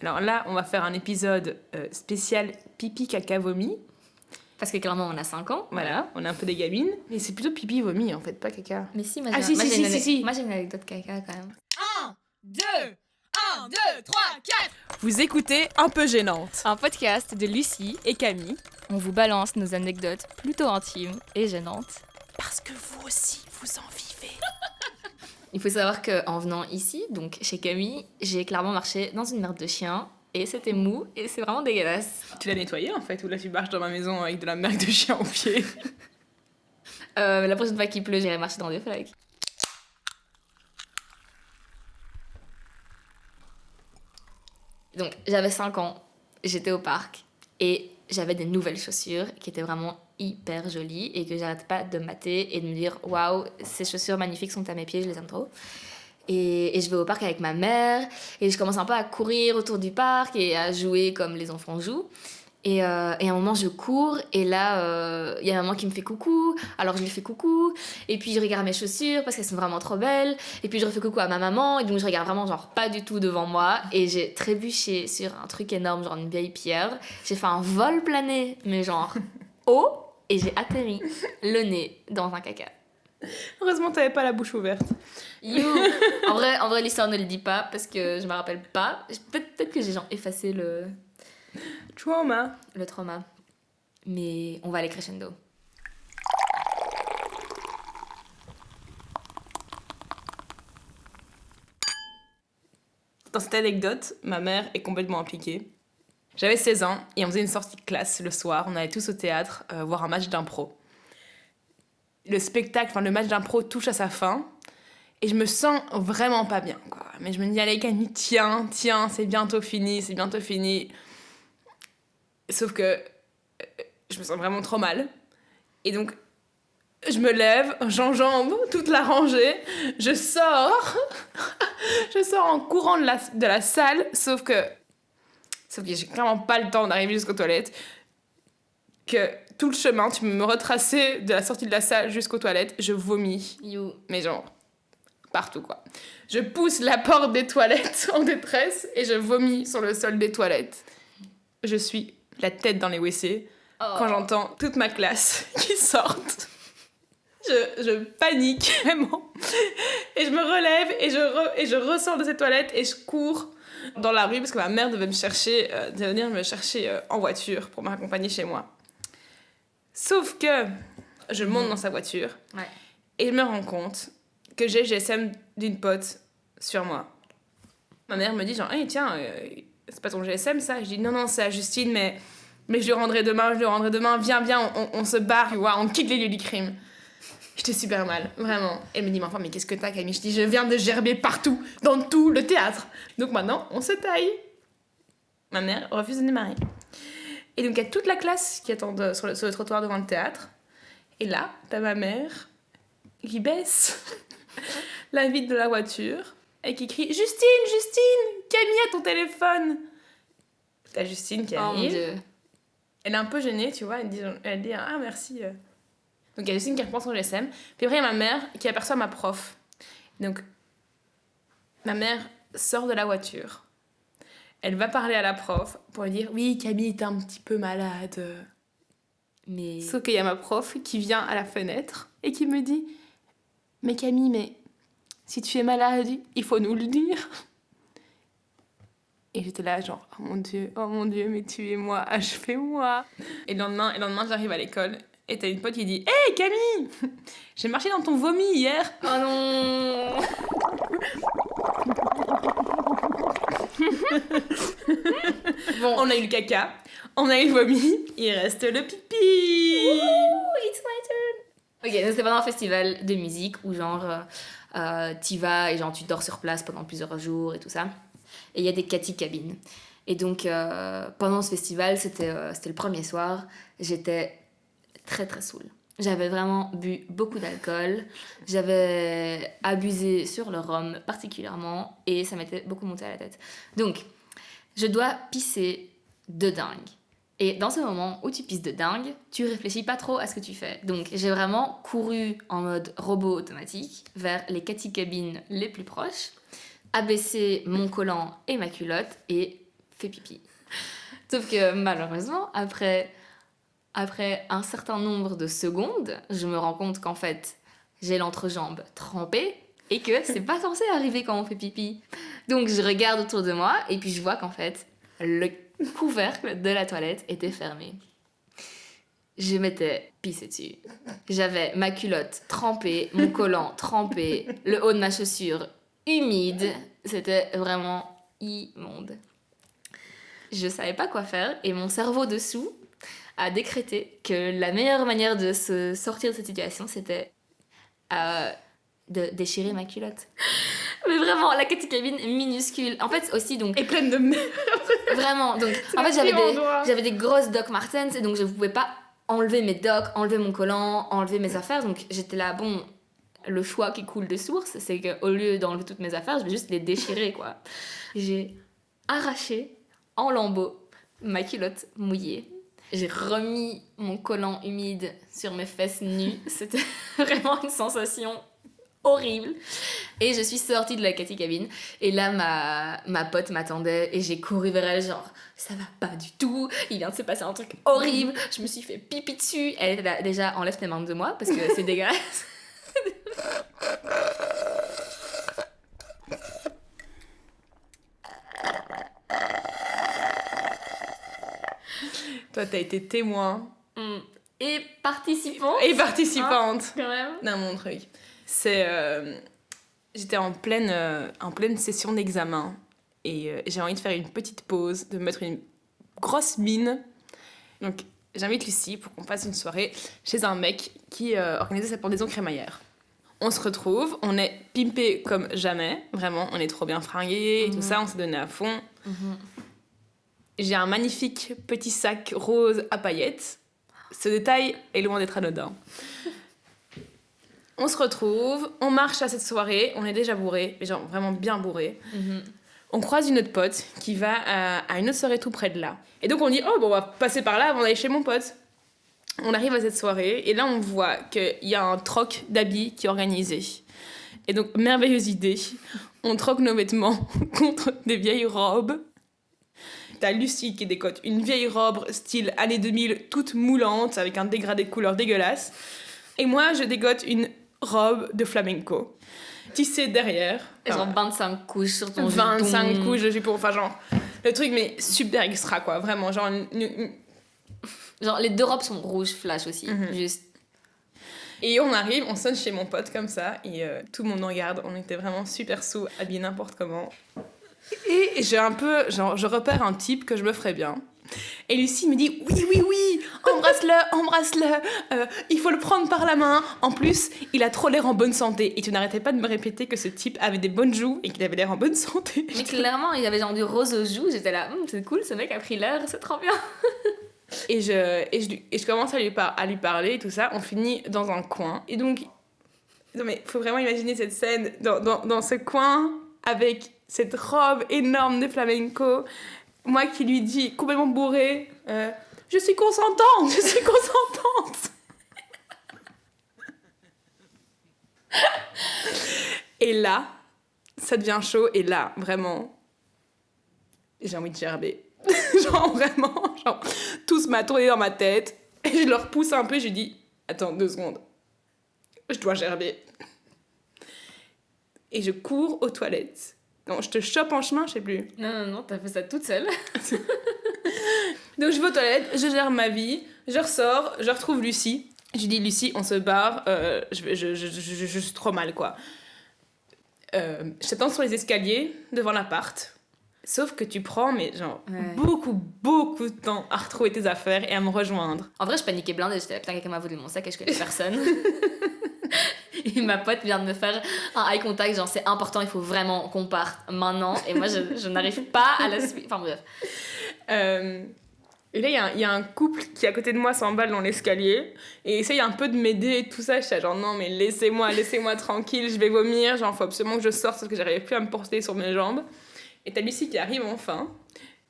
Alors là, on va faire un épisode spécial pipi caca vomi. Parce que clairement, on a 5 ans. Voilà, on est un peu des gamines. Mais c'est plutôt pipi vomi en fait, pas caca. Mais si, moi Ah, j'ai si. moi, j'ai une anecdote caca quand même. 1, 2, 1, 2, 3, 4. Vous écoutez Un peu gênante. Un podcast de Lucie Et Camille. On vous balance nos anecdotes plutôt intimes et gênantes. Parce que vous aussi, vous en vivez. Il faut savoir qu'en venant ici, donc chez Camille, j'ai clairement marché dans une merde de chien. Et c'était mou, et c'est vraiment dégueulasse. Tu l'as nettoyé en fait, ou là tu marches dans ma maison avec de la merde de chien au pied? La prochaine fois qu'il pleut, j'irai marcher dans des flaques. Donc, j'avais 5 ans, j'étais au parc, et j'avais des nouvelles chaussures qui étaient vraiment hyper jolies, et que j'arrête pas de mater et de me dire « Waouh, ces chaussures magnifiques sont à mes pieds, je les aime trop ». Et je vais au parc avec ma mère, et je commence un peu à courir autour du parc et à jouer comme les enfants jouent. Et à un moment, je cours, et là, il y a maman qui me fait coucou, alors je lui fais coucou, et puis je regarde mes chaussures parce qu'elles sont vraiment trop belles, et puis je refais coucou à ma maman, et donc je regarde vraiment genre pas du tout devant moi, et j'ai trébuché sur un truc énorme, genre une vieille pierre. J'ai fait un vol plané, mais genre haut, et j'ai atterri le nez dans un caca. Heureusement, t'avais pas la bouche ouverte. You. En vrai, l'histoire ne le dit pas parce que je me rappelle pas. Peut-être que j'ai genre effacé le Trauma. trauma. Mais on va aller crescendo. Dans cette anecdote, ma mère est complètement impliquée. J'avais 16 ans et on faisait une sortie de classe le soir. On allait tous au théâtre voir un match d'impro. Le spectacle, enfin le match d'impro touche à sa fin et je me sens vraiment pas bien, quoi. Mais je me dis, allez Camille, tiens, c'est bientôt fini. Sauf que je me sens vraiment trop mal. Et donc, je me lève, j'enjambe toute la rangée, je sors en courant de la salle, sauf que j'ai clairement pas le temps d'arriver jusqu'aux toilettes, que tout le chemin, tu peux me retracer de la sortie de la salle jusqu'aux toilettes, je vomis. You. Mais genre, partout, quoi. Je pousse la porte des toilettes en détresse et je vomis sur le sol des toilettes. Je suis la tête dans les WC quand j'entends toute ma classe qui sortent. Je panique, vraiment. Et je me relève et je ressors de ces toilettes et je cours dans la rue parce que ma mère devait venir me chercher en voiture pour m'accompagner chez moi. Sauf que je monte dans sa voiture et je me rends compte que j'ai le GSM d'une pote sur moi. Ma mère me dit genre, hey, tiens, c'est pas ton GSM ça? Je dis non, c'est à Justine, mais je le rendrai demain, viens, on se barre, tu vois, on quitte les lieux du crime. J'étais super mal, vraiment. Elle me dit, mais qu'est-ce que t'as, Camille? Je dis, je viens de gerber partout, dans tout le théâtre. Donc maintenant, on se taille. Ma mère refuse de démarrer. Et donc, il y a toute la classe qui attend sur le trottoir devant le théâtre. Et là, t'as ma mère qui baisse la vitre de la voiture et qui crie, Justine, Camille a ton téléphone. T'as Justine qui arrive. Oh mon Dieu. Elle est un peu gênée, tu vois. Elle dit, ah, merci. Donc, il y a Justine qui reprend son GSM. Puis après, il y a ma mère qui aperçoit ma prof. Donc, ma mère sort de la voiture. Elle va parler à la prof pour lui dire « Oui, Camille est un petit peu malade. » Mais... Sauf qu'il y a ma prof qui vient à la fenêtre et qui me dit « Mais Camille, si tu es malade, il faut nous le dire. » Et j'étais là genre « Oh mon Dieu, mais tuez-moi, achevez-moi. » Et le lendemain, j'arrive à l'école et t'as une pote qui dit « Hey Camille, j'ai marché dans ton vomi hier. » Oh non. Bon, on a eu le caca, on a eu le vomi, il reste le pipi. Wouhou, it's my turn. Ok, donc c'est pendant un festival de musique où genre t'y vas et genre tu dors sur place pendant plusieurs jours et tout ça. Et il y a des Cathy cabines. Et donc pendant ce festival, c'était le premier soir, j'étais très très saoule. J'avais vraiment bu beaucoup d'alcool, j'avais abusé sur le rhum particulièrement et ça m'était beaucoup monté à la tête. Donc, je dois pisser de dingue. Et dans ce moment où tu pisses de dingue, tu réfléchis pas trop à ce que tu fais. Donc, j'ai vraiment couru en mode robot automatique vers les Cathy cabines les plus proches, abaissé mon collant et ma culotte et fait pipi. Sauf que malheureusement, après un certain nombre de secondes, je me rends compte qu'en fait, j'ai l'entrejambe trempée et que c'est pas censé arriver quand on fait pipi. Donc je regarde autour de moi et puis je vois qu'en fait, le couvercle de la toilette était fermé. Je m'étais pissée dessus. J'avais ma culotte trempée, mon collant trempé, le haut de ma chaussure humide. C'était vraiment immonde. Je savais pas quoi faire et mon cerveau dessous a décrété que la meilleure manière de se sortir de cette situation, c'était de déchirer ma culotte. Mais vraiment, la catécabine minuscule. En fait, aussi, donc... Et pleine de merde. Vraiment. Donc, en fait, j'avais des grosses Doc Martens et donc je ne pouvais pas enlever mes docs, enlever mon collant, enlever mes affaires. Donc, j'étais là, bon, le choix qui coule de source, c'est qu'au lieu d'enlever toutes mes affaires, je vais juste les déchirer, quoi. J'ai arraché en lambeaux ma culotte mouillée. J'ai remis mon collant humide sur mes fesses nues. C'était vraiment une sensation horrible. Et je suis sortie de la catécabine. Et là, ma pote m'attendait et j'ai couru vers elle, genre, ça va pas du tout, il vient de se passer un truc horrible, je me suis fait pipi dessus. Elle était là, déjà, enlève tes mains de moi parce que c'est dégueulasse. Toi, t'as été témoin. Et participante. Et participante. Hein, quand même. Non, mon truc. C'est... j'étais en pleine session d'examen. Et j'ai envie de faire une petite pause, de mettre une grosse mine. Donc, j'invite Lucie pour qu'on fasse une soirée chez un mec qui organisait sa pendaison crémaillère. On se retrouve, on est pimpé comme jamais. Vraiment, on est trop bien fringués et tout ça, on s'est donné à fond. J'ai un magnifique petit sac rose à paillettes. Ce détail est loin d'être anodin. On se retrouve, on marche à cette soirée, on est déjà bourré, mais genre vraiment bien bourré. On croise une autre pote qui va à une autre soirée tout près de là. Et donc on dit, oh bon, on va passer par là avant d'aller chez mon pote. On arrive à cette soirée et là on voit qu'il y a un troc d'habits qui est organisé. Et donc, merveilleuse idée, on troque nos vêtements contre des vieilles robes. T'as Lucie qui décote une vieille robe style années 2000, toute moulante, avec un dégradé de couleur dégueulasse. Et moi, je dégote une robe de flamenco, tissée derrière. Genre 25 couches sur ton 25 jupon. couches de jupon, enfin genre, le truc, mais super extra, quoi, vraiment, genre... Genre, les deux robes sont rouges flash aussi, juste. Et on arrive, on sonne chez mon pote comme ça, et tout le monde nous regarde, on était vraiment super sous, habillés n'importe comment. Et j'ai un peu, genre, je repère un type que je me ferais bien. Et Lucie me dit, oui, embrasse-le, il faut le prendre par la main. En plus, il a trop l'air en bonne santé. Et tu n'arrêtais pas de me répéter que ce type avait des bonnes joues et qu'il avait l'air en bonne santé. Mais clairement, il avait genre du rose aux joues, j'étais là, c'est cool, ce mec a pris l'air, c'est trop bien. Et je commence à lui parler et tout ça, on finit dans un coin. Et donc, non mais faut vraiment imaginer cette scène dans ce coin avec cette robe énorme de flamenco. Moi qui lui dis, complètement bourrée, je suis consentante. Et là, ça devient chaud. Et là, vraiment, j'ai envie de gerber. Genre vraiment, tout se m'a tourné dans ma tête. Et je le repousse un peu, je lui dis, attends 2 secondes, je dois gerber. Et je cours aux toilettes. Non, je te chope en chemin, je sais plus. Non, t'as fait ça toute seule. Donc je vais aux toilettes, je gère ma vie, je ressors, je retrouve Lucie. Je lui dis, Lucie, on se barre, je suis trop mal, quoi. Je t'attends sur les escaliers, devant l'appart. Sauf que tu prends, mais genre, beaucoup de temps à retrouver tes affaires et à me rejoindre. En vrai, je paniquais blindée, j'étais là, putain, quelqu'un m'a volé mon sac et je connais personne. Et ma pote vient de me faire un eye contact, genre c'est important, il faut vraiment qu'on parte maintenant. Et moi, je n'arrive pas à la suivre. Enfin bref. Et là, il y a un couple qui, à côté de moi, s'emballe dans l'escalier et essaye un peu de m'aider et tout ça. Je suis genre, non, mais laissez-moi tranquille, je vais vomir. Genre, faut absolument que je sorte parce que j'arrivais plus à me porter sur mes jambes. Et t'as Lucie qui arrive enfin.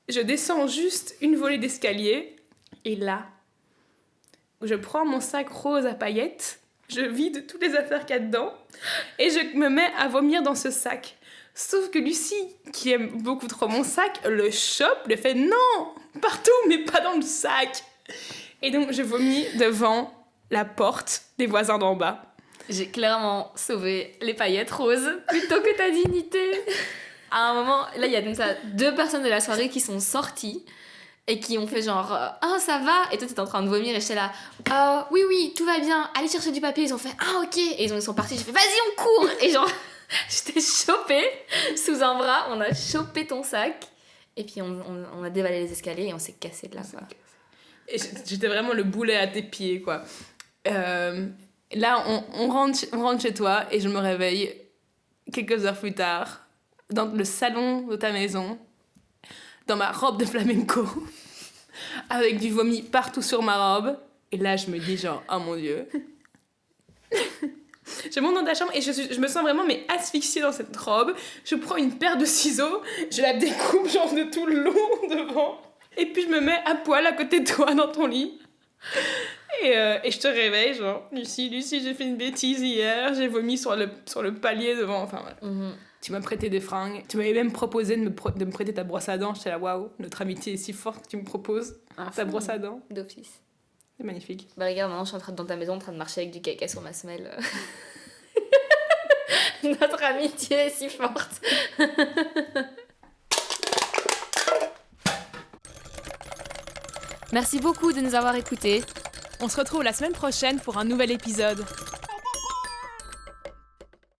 Je descends juste une volée d'escalier et là, je prends mon sac rose à paillettes. Je vide toutes les affaires qu'il y a dedans et je me mets à vomir dans ce sac. Sauf que Lucie, qui aime beaucoup trop mon sac, le chope, le fait non, partout, mais pas dans le sac. Et donc, je vomis devant la porte des voisins d'en bas. J'ai clairement sauvé les paillettes roses plutôt que ta dignité. À un moment, là, il y a comme ça 2 personnes de la soirée qui sont sorties et qui ont fait genre « Oh, ça va ?» Et toi, t'étais en train de vomir et j'étais là « Oui, tout va bien, allez chercher du papier. » Ils ont fait « Ah, ok !» Et ils sont partis, j'ai fait « Vas-y, on court !» Et genre, je t'ai chopé sous un bras, on a chopé ton sac et puis on a dévalé les escaliers et on s'est cassé de là, quoi. Et j'étais vraiment le boulet à tes pieds, quoi. Là, on rentre chez toi et je me réveille quelques heures plus tard dans le salon de ta maison, dans ma robe de flamenco, avec du vomi partout sur ma robe. Et là, je me dis genre, oh mon Dieu. Je monte dans ta chambre et je me sens vraiment asphyxiée dans cette robe. Je prends une paire de ciseaux, je la découpe genre de tout le long devant. Et puis je me mets à poil à côté de toi dans ton lit. Et je te réveille, genre, Lucie, j'ai fait une bêtise hier, j'ai vomi sur le palier devant, enfin voilà. Tu m'as prêté des fringues, tu m'avais même proposé de me prêter ta brosse à dents, j'étais là, waouh, notre amitié est si forte que tu me proposes ta brosse à dents. D'office. C'est magnifique. Bah regarde, maintenant je suis dans ta maison en train de marcher avec du caca sur ma semelle. Notre amitié est si forte. Merci beaucoup de nous avoir écoutés. On se retrouve la semaine prochaine pour un nouvel épisode.